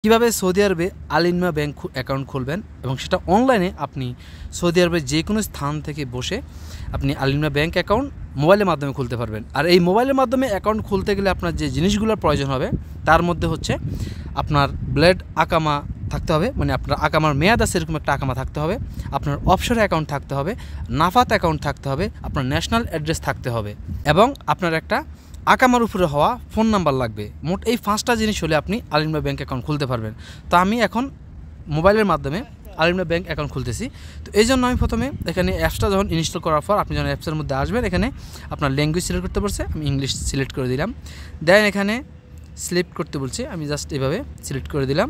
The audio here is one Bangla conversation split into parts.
কিভাবে সৌদি আরবে আলিনমা ব্যাংক অ্যাকাউন্ট খুলবেন এবং সেটা অনলাইনে আপনি সৌদি আরবের যে কোনো স্থান থেকে বসে আপনি আলিনমা ব্যাংক অ্যাকাউন্ট মোবাইলের মাধ্যমে খুলতে পারবেন। আর এই মোবাইলের মাধ্যমে অ্যাকাউন্ট খুলতে গেলে আপনার যে জিনিসগুলোর প্রয়োজন হবে তার মধ্যে হচ্ছে আপনার ব্লেড আকামা থাকতে হবে, মানে আপনার আকামার মেয়াদ আছে এরকম একটা আকামা থাকতে হবে, আপনার অফশোর অ্যাকাউন্ট থাকতে হবে, নাফাত অ্যাকাউন্ট থাকতে হবে, আপনার ন্যাশনাল অ্যাড্রেস থাকতে হবে এবং আপনার একটা আকামার উপরে হওয়া ফোন নাম্বার লাগবে। মোট এই 5টা জিনিস হলে আপনি আলিনমা ব্যাংক অ্যাকাউন্ট খুলতে পারবেন। তো আমি এখন মোবাইলের মাধ্যমে আলিনমা ব্যাংক অ্যাকাউন্ট খুলতেছি। তো এই জন্য আমি প্রথমে এখানে অ্যাপসটা যখন ইনস্টল করার পর আপনি যখন অ্যাপসের মধ্যে আসবেন এখানে আপনার ল্যাঙ্গুয়েজ সিলেক্ট করতে বলছে, আমি ইংলিশ সিলেক্ট করে দিলাম। দেন এখানে সিলেক্ট করতে বলছে, আমি জাস্ট এভাবে সিলেক্ট করে দিলাম।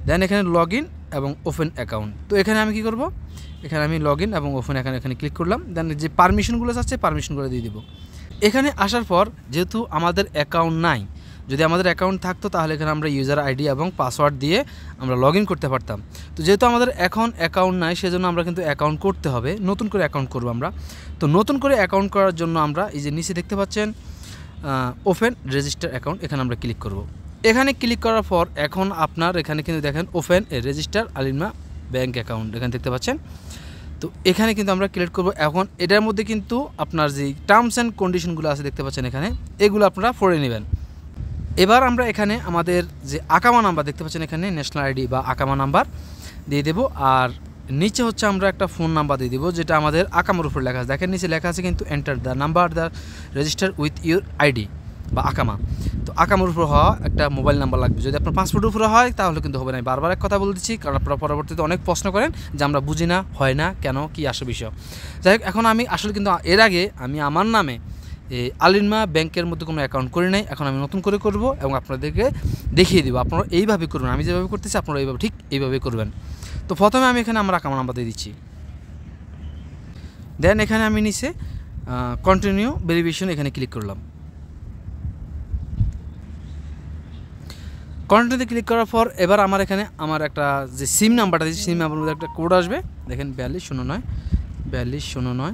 দেন এখানে লগ ইন এবং ওপেন অ্যাকাউন্ট। তো এখানে আমি কী করব, এখানে আমি লগ ইন এবং ওপেন অ্যাকাউন্ট এখানে ক্লিক করলাম। দেন যে পারমিশনগুলো আছে পারমিশনগুলো দিয়ে দিব। এখানে আসার পর যেহেতু আমাদের অ্যাকাউন্ট নাই, যদি আমাদের অ্যাকাউন্ট থাকতো তাহলে এখানে আমরা ইউজার আইডি এবং পাসওয়ার্ড দিয়ে আমরা লগ ইন করতে পারতাম। তো যেহেতু আমাদের এখন অ্যাকাউন্ট নাই সেজন্য আমরা কিন্তু অ্যাকাউন্ট করতে হবে, নতুন করে অ্যাকাউন্ট করবো আমরা। তো নতুন করে অ্যাকাউন্ট করার জন্য আমরা এই যে নিচে দেখতে পাচ্ছেন ওপেন রেজিস্টার অ্যাকাউন্ট, এখানে আমরা ক্লিক করব। এখানে ক্লিক করার পর এখন আপনার এখানে কিন্তু দেখেন ওপেন এ রেজিস্টার আলিনমা ব্যাংক অ্যাকাউন্ট এখানে দেখতে পাচ্ছেন। তো এখানে কিন্তু আমরা ক্লিক করব। এখন এটার মধ্যে কিন্তু আপনার যে টার্মস অ্যান্ড কন্ডিশনগুলো আছে দেখতে পাচ্ছেন এখানে, এগুলো আপনারা পড়ে নেবেন। এবার আমরা এখানে আমাদের যে আকামা নাম্বার দেখতে পাচ্ছেন এখানে ন্যাশনাল আইডি বা আকামা নাম্বার দিয়ে দেব। আর নিচে হচ্ছে আমরা একটা ফোন নাম্বার দিয়ে দেবো যেটা আমাদের আকামার উপর লেখা আছে। দেখেন নিচে লেখা আছে কিন্তু enter the number the register with your ID বা আকামা। তো আকামার উপর হওয়া একটা মোবাইল নাম্বার লাগবে। যদি আপনার পাসপোর্টের উপরে হয় তাহলে কিন্তু হবে না। বারবার এক কথা বলে দিচ্ছি কারণ আপনারা পরবর্তীতে অনেক প্রশ্ন করেন যে আমরা বুঝি না, হয় না, কেন, কি আসে বিষয়। যাই হোক, এখন আমি আসলে কিন্তু এর আগে আমি আমার নামে এই আলিনমা ব্যাংকের মধ্যে কোনো অ্যাকাউন্ট করি নাই, এখন আমি নতুন করে করব এবং আপনাদেরকে দেখিয়ে দেবো। আপনারা এইভাবে করবেন, আমি যেভাবে করতেছি আপনারা এইভাবে ঠিক এইভাবে করবেন। তো প্রথমে আমি এখানে আমার আকামা নাম্বার দিয়ে দিচ্ছি। দেন এখানে আমি নিচে কন্টিনিউ ভেরিফিকেশন এখানে ক্লিক করলাম। কন্টিনিউতে ক্লিক করার পর এবার আমার এখানে আমার একটা যে সিম নাম্বারটা দিচ্ছি সিম নাম্বারের মধ্যে একটা কোড আসবে, দেখেন 4209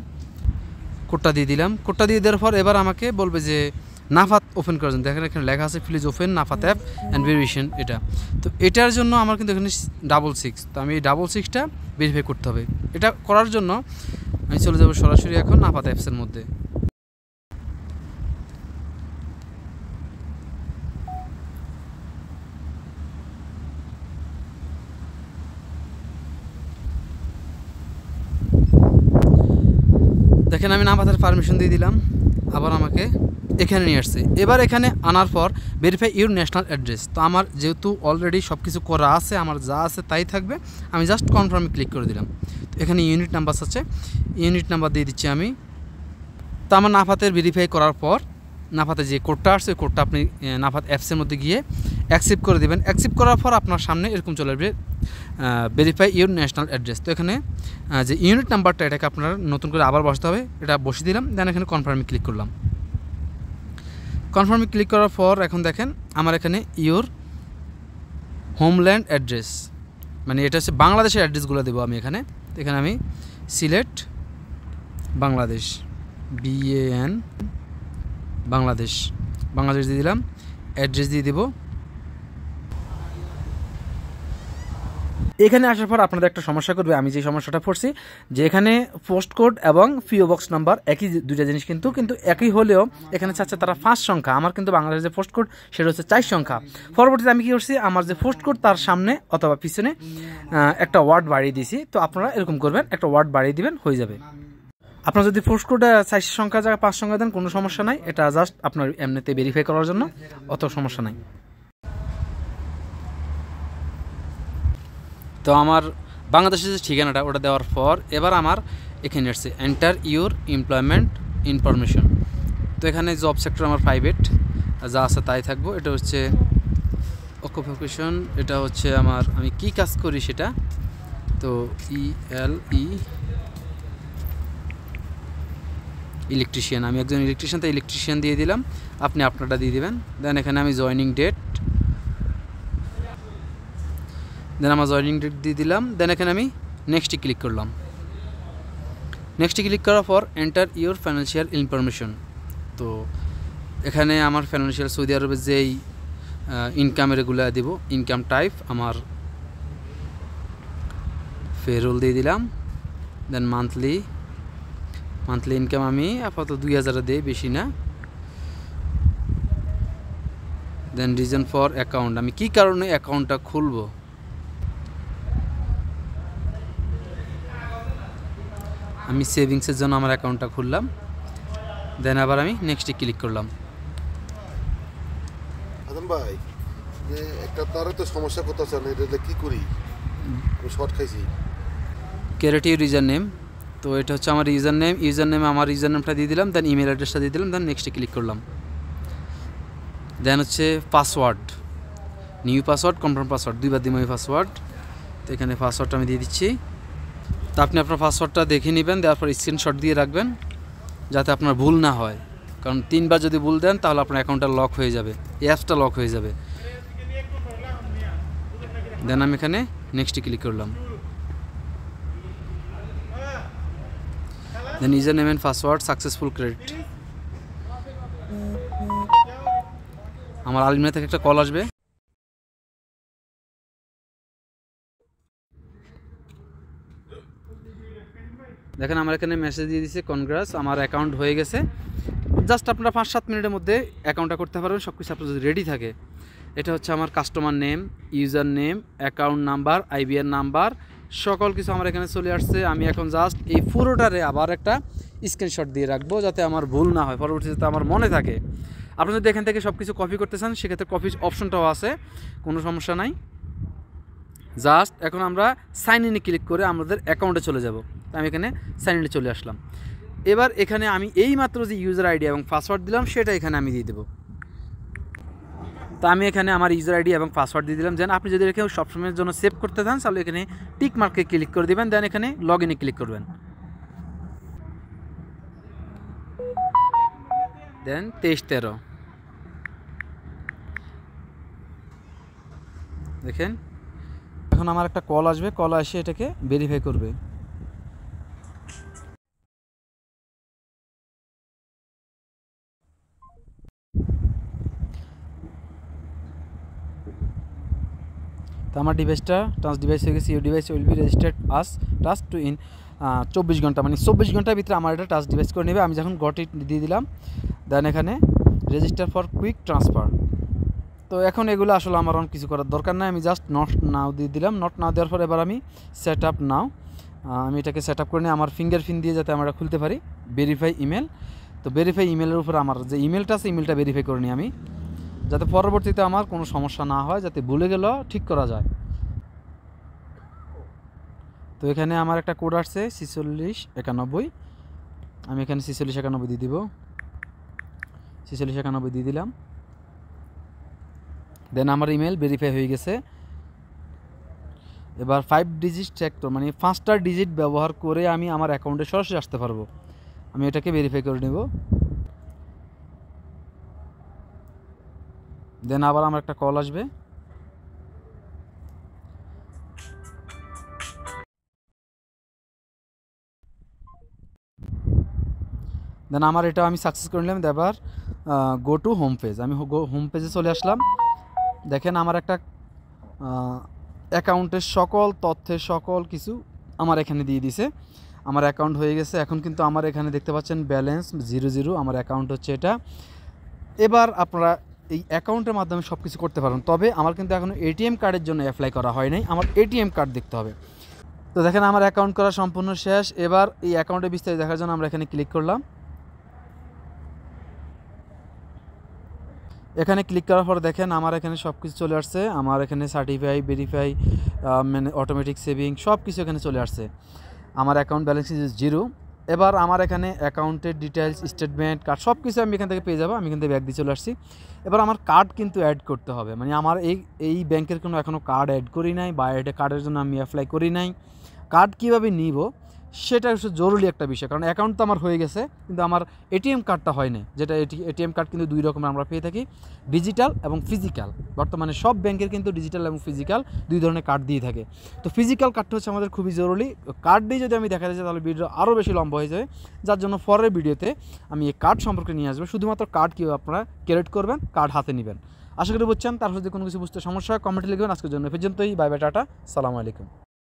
কোডটা দিয়ে দিলাম। কোডটা দিয়ে দেওয়ার পর এবার আমাকে বলবে যে নাফাত ওপেন করার জন্য, দেখেন এখানে লেখা আছে please open নাফাত app and verification. এটা তো এটার জন্য আমার কিন্তু এখানে 66, তো আমি এই 66টা ভেরিফাই করতে হবে। এটা করার জন্য আমি চলে যাব সরাসরি এখন নাফাত অ্যাপসের মধ্যে। দেখেন আমি নাফাতের পারমিশন দিয়ে দিলাম, আবার আমাকে এখানে নিয়ে আসছে। এবার এখানে আনার পর ভেরিফাই ইউর ন্যাশনাল অ্যাড্রেস। তো আমার যেহেতু অলরেডি সব কিছু করা আছে, আমার যা আছে তাই থাকবে, আমি জাস্ট কনফার্মে ক্লিক করে দিলাম। তো এখানে ইউনিট নাম্বার আছে, ইউনিট নাম্বার দিয়ে দিচ্ছি আমি। তো আমার নাফাতের ভেরিফাই করার পর নাফাতে যে কোডটা আসছে ওই কোডটা আপনি নাফাত অ্যাপসের মধ্যে গিয়ে অ্যাকসেপ্ট করে দেবেন। অ্যাকসেপ্ট করার পর আপনার সামনে এরকম চলে আসবে ভেরিফাই ইউর ন্যাশনাল অ্যাড্রেস। তো এখানে যে ইউনিট নাম্বারটা এটাকে আপনার নতুন করে আবার বসাতে হবে, এটা বসিয়ে দিলাম। দেন এখানে কনফার্মে ক্লিক করলাম। কনফার্মে ক্লিক করার পর এখন দেখেন আমার এখানে ইউর হোমল্যান্ড অ্যাড্রেস, মানে এটা হচ্ছে বাংলাদেশের অ্যাড্রেসগুলো দেবো আমি এখানে। এখানে আমি সিলেক্ট বাংলাদেশ BAN বাংলাদেশ দিয়ে দিলাম। অ্যাড্রেস দিয়ে দেবো। এখানে আসার পর আপনাদের একটা সমস্যা করবে, আমি যে সমস্যাটা পড়ছি যে এখানে পোস্ট কোড এবং পিও বক্স নাম্বার একই, দুইটা জিনিস কিন্তু একই হলেও এখানে চাচ্ছে তারা 5 সংখ্যা। আমার কিন্তু বাংলাদেশের যে পোস্ট কোড সেটা হচ্ছে 4 সংখ্যা। পরবর্তীতে আমি কি করছি, আমার যে পোস্ট কোড তার সামনে অথবা পিছনে একটা ওয়ার্ড বাড়িয়ে দিয়েছি। তো আপনারা এরকম করবেন, একটা ওয়ার্ড বাড়িয়ে দিবেন, হয়ে যাবে। আপনার যদি পোস্ট কোডে 4 সংখ্যা জায়গায় 5 সংখ্যা দেন কোনো সমস্যা নাই, এটা জাস্ট আপনার এমনিতে ভেরিফাই করার জন্য, অত সমস্যা নাই। তো আমার বাংলাদেশের যে ঠিকানাটা ওটা দেওয়ার পর এবার আমার এখানে আসছে এন্টার ইউর এমপ্লয়মেন্ট ইনফরমেশন। তো এখানে জব সেক্টর আমার প্রাইভেট যা আছে তাই থাকবো। এটা হচ্ছে অকুপেশন, এটা হচ্ছে আমি কি কাজ করি সেটা। তো ইলেকট্রিশিয়ান, আমি একজন ইলেকট্রিশিয়ান, তো ইলেকট্রিশিয়ান দিয়ে দিলাম। আপনি আপনারটা দিয়ে দেবেন। দেন এখানে আমি জয়েনিং ডেট, দেন আমার জয়েনিং ডেট দিয়ে দিলাম। দেন এখানে আমি নেক্সটে ক্লিক করলাম। নেক্সটে ক্লিক করার পর এন্টার ইউর ফাইন্যান্সিয়াল ইনফরমেশন। তো এখানে আমার ফাইন্যান্সিয়াল সৌদি আরবের যেই ইনকামের এগুলো দিব। ইনকাম টাইপ আমার পেরোল দিয়ে দিলাম। দেন মান্থলি ইনকাম আমি আপাতত 2000 দিই, বেশি না। দেন রিজন ফর অ্যাকাউন্ট, আমি কি কারণে অ্যাকাউন্টটা খুলব, আমি সেভিংসের জন্য আমার অ্যাকাউন্টটা খুললাম। দেন আবার আমি নেক্সটে ক্লিক করলাম। আদম ভাই, যে একটা তারে তো সমস্যা করতেছে না, এটা কি করি? আমি শর্ট খাইছি। ক্রিয়েট ইউজার নেম, তো এটা হচ্ছে আমার ইউজার নেম, আমার ইউজার নেমটা দিয়ে দিলাম। দেন ইমেল অ্যাড্রেসটা দিয়ে দিলাম। দেন নেক্সটে ক্লিক করলাম। দেন হচ্ছে password, new password, confirm password, দুইবার দিই আমি পাসওয়ার্ড। তো এখানে পাসওয়ার্ডটা আমি দিয়ে দিচ্ছি। তো আপনি আপনার পাসওয়ার্ডটা দেখে নেবেন, দেওয়ার পর স্ক্রিনশট দিয়ে রাখবেন যাতে আপনার ভুল না হয়, কারণ 3বার যদি ভুল দেন তাহলে আপনার অ্যাকাউন্টটা লক হয়ে যাবে, অ্যাপসটা লক হয়ে যাবে। দেন আমি এখানে নেক্সটে ক্লিক করলাম। Then user name and password successful create. আমার আলিমিয়া থেকে একটা কল আসবে। দেখেন আমার এখানে মেসেজ দিয়ে দিচ্ছে কনগ্রাস, আমার অ্যাকাউন্ট হয়ে গেছে। জাস্ট আপনারা 5-7 মিনিটের মধ্যে অ্যাকাউন্টটা করতে পারবেন, সব কিছু আপনার যদি রেডি থাকে। এটা হচ্ছে আমার customer name, user name, account number, IVR number, সকল কিছু আমার এখানে চলে আসছে। আমি এখন জাস্ট এই পুরোটারে আবার একটা স্ক্রিনশট দিয়ে রাখবো যাতে আমার ভুল না হয়, পরবর্তীতে আমার মনে থাকে। আপনি যদি এখান থেকে সব কিছু কপি করতে চান সেক্ষেত্রে কপি অপশনটাও আছে, কোনো সমস্যা নাই। জাস্ট এখন আমরা সাইন ইনে ক্লিক করে আমাদের অ্যাকাউন্টে চলে যাব। আমি এখানে সাইন ইনে চলে আসলাম। এবার এখানে আমি এই মাত্র যে ইউজার আইডি এবং পাসওয়ার্ড দিলাম সেটা এখানে আমি দিয়ে দেবো। তো আমি এখানে আমার ইউজার আইডি এবং পাসওয়ার্ড দিয়ে দিলাম। যেন আপনি যদি এখানে সবসময়ের জন্য সেভ করতে চান তাহলে এখানে টিক মার্কে ক্লিক করে দেবেন। দেন এখানে লগ ইনে ক্লিক করবেন। দেন 23-13 দেখেন এখন আমার একটা কল আসবে, কল আসে এটাকে ভেরিফাই করবে। তো আমার ডিভাইসটা ট্রান্স ডিভাইস হয়ে গেছে। Your device will be registered as task to in 24 ঘন্টা, মানে 24 ঘন্টার ভিতরে আমার এটা টাচ ডিভাইস করে নেবে। আমি যখন গটি দিয়ে দিলাম, দেন এখানে রেজিস্টার ফর কুইক ট্রান্সফার। তো এখন এগুলো আসলে আমার অনেক কিছু করার দরকার নাই, আমি জাস্ট নট নাও দিয়ে দিলাম। নট নাও দেওয়ার পর এবার আমি সেট আপ নাও, আমি এটাকে সেট আপ করে নিই আমার ফিঙ্গারপ্রিন্ট দিয়ে যাতে আমরা খুলতে পারি। ভেরিফাই ইমেল, তো ভেরিফাই ইমেলের উপর আমার যে ইমেলটা আছে ইমেলটা ভেরিফাই করে নিই আমি, যাতে পরবর্তীতে আমার কোনো সমস্যা না হয়, যাতে ভুলে গেলেও ঠিক করা যায়। তো এখানে আমার একটা কোড আসছে 4691, আমি এখানে 4691 দিয়ে দিব। 4691 দিয়ে দিলাম। দেন আমার ইমেল ভেরিফাই হয়ে গেছে। এবার 5 ডিজিট সেক্টর মানে 5টা ডিজিট ব্যবহার করে আমি আমার অ্যাকাউন্টে সরাসরি আসতে পারবো। আমি এটাকে ভেরিফাই করে নেব। দেন আবার আমার একটা কল আসবে। দেন আমার এটা আমি সাকসেস করে নিলাম। এবার গো টু হোম পেজ, আমি হোম পেজে চলে আসলাম। দেখেন আমার একটা অ্যাকাউন্টের সকল তথ্যের সকল কিছু আমার এখানে দিয়ে দিছে। আমার অ্যাকাউন্ট হয়ে গেছে। এখন কিন্তু আমার এখানে দেখতে পাচ্ছেন ব্যালেন্স 00, আমার অ্যাকাউন্ট হচ্ছে এটা। এবার আপনারা এই অ্যাকাউন্টের মাধ্যমে সব কিছু করতে পারেন, তবে আমার কিন্তু এখনও এটিএম কার্ডের জন্য অ্যাপ্লাই করা হয় নাই, আমার এটিএম কার্ড দেখতে হবে। তো দেখেন আমার অ্যাকাউন্ট করা সম্পূর্ণ শেষ। এবার এই অ্যাকাউন্টের বিস্তারিত দেখার জন্য আমরা এখানে ক্লিক করলাম। এখানে ক্লিক করার পর দেখেন আমার এখানে সব কিছু চলে আসছে। আমার এখানে সার্টিফাই, ভেরিফাই, মানে অটোমেটিক সেভিং সব কিছু এখানে চলে আসছে। আমার অ্যাকাউন্ট ব্যালেন্স ইজ 0। এবার আমার এখানে অ্যাকাউন্টের ডিটেলস, স্টেটমেন্ট, কার্ড সব কিছু আমি এখান থেকে পেয়ে যাবো। আমি এখান থেকে ব্যাক দিয়ে চলে আসছি। এবার আমার কার্ড কিন্তু অ্যাড করতে হবে, মানে আমার এই ব্যাংকের কোনো এখনও কার্ড অ্যাড করি নাই, বা এটা কার্ডের জন্য আমি অ্যাপ্লাই করি নাই। কার্ড কীভাবে নিব সেটা হচ্ছে জরুরি একটা বিষয়, কারণ অ্যাকাউন্ট তো আমার হয়ে গেছে কিন্তু আমার এটিএম কার্ডটা হয় না। যেটা এটিএম কার্ড কিন্তু 2 রকমের আমরা পেয়ে থাকি, ডিজিটাল এবং ফিজিক্যাল। বর্তমানে সব ব্যাংকের কিন্তু ডিজিটাল এবং ফিজিক্যাল 2 ধরনের কার্ড দিয়ে থাকে। তো ফিজিক্যাল কার্ডটা হচ্ছে আমাদের খুবই জরুরি। কার্ড দিয়ে যদি আমি দেখাতে চাই তাহলে ভিডিও আরও বেশি লম্বা হয়ে যাবে, যার জন্য পরের ভিডিওতে আমি এই কার্ড সম্পর্কে নিয়ে আসবো। শুধুমাত্র কার্ড কীভাবে আপনারা ক্রিয়েট করবেন, কার্ড হাতে নেবেন। আশা করি বুঝছেন। তার যদি কোনো কিছু বুঝতে সমস্যা হয় কমেন্টে লিখবেন। আজকের জন্য এ পর্যন্তই। বাই বাই, টাটা, সালামু আলাইকুম।